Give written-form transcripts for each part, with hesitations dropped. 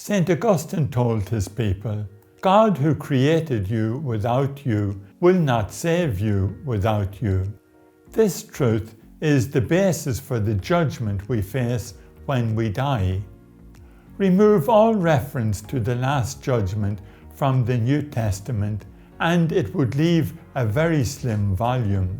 St. Augustine told his people, "God who created you without you will not save you without you." This truth is the basis for the judgment we face when we die. Remove all reference to the Last Judgment from the New Testament and it would leave a very slim volume.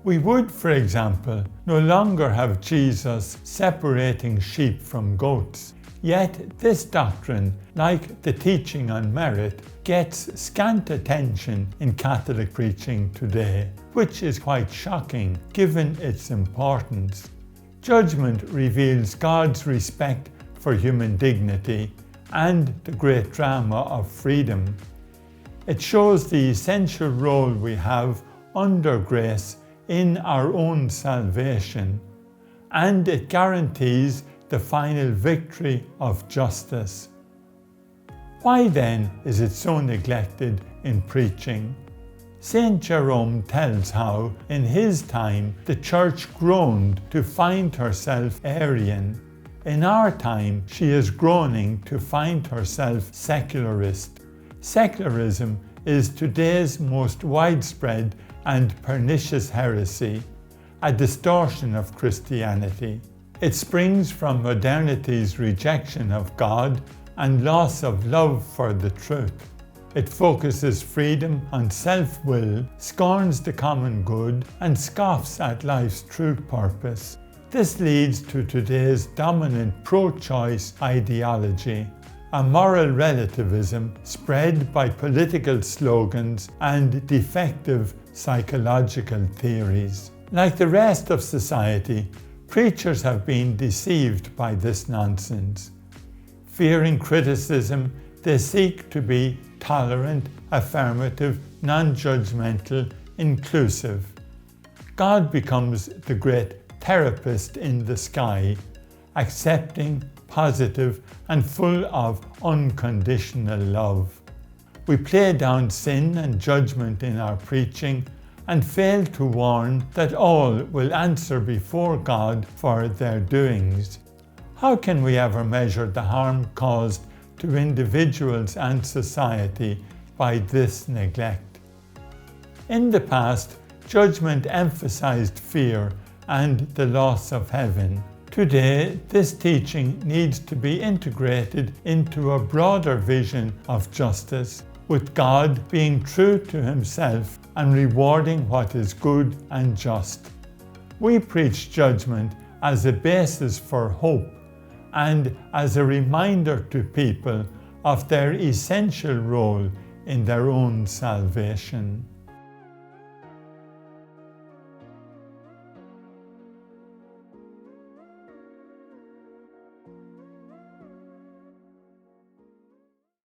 We would, for example, no longer have Jesus separating sheep from goats. Yet this doctrine, like the teaching on merit, gets scant attention in Catholic preaching today, which is quite shocking given its importance. Judgment reveals God's respect for human dignity and the great drama of freedom. It shows the essential role we have under grace in our own salvation, and it guarantees the final victory of justice. Why then is it so neglected in preaching? St. Jerome tells how, in his time, the Church groaned to find herself Arian. In our time, she is groaning to find herself secularist. Secularism is today's most widespread and pernicious heresy, a distortion of Christianity. It springs from modernity's rejection of God and loss of love for the truth. It focuses freedom on self-will, scorns the common good, and scoffs at life's true purpose. This leads to today's dominant pro-choice ideology, a moral relativism spread by political slogans and defective psychological theories. Like the rest of society, preachers have been deceived by this nonsense. Fearing criticism, they seek to be tolerant, affirmative, non-judgmental, inclusive. God becomes the great therapist in the sky, accepting, positive, and full of unconditional love. We play down sin and judgment in our preaching and fail to warn that all will answer before God for their doings. How can we ever measure the harm caused to individuals and society by this neglect? In the past, judgment emphasized fear and the loss of heaven. Today, this teaching needs to be integrated into a broader vision of justice, with God being true to himself and rewarding what is good and just. We preach judgment as a basis for hope and as a reminder to people of their essential role in their own salvation.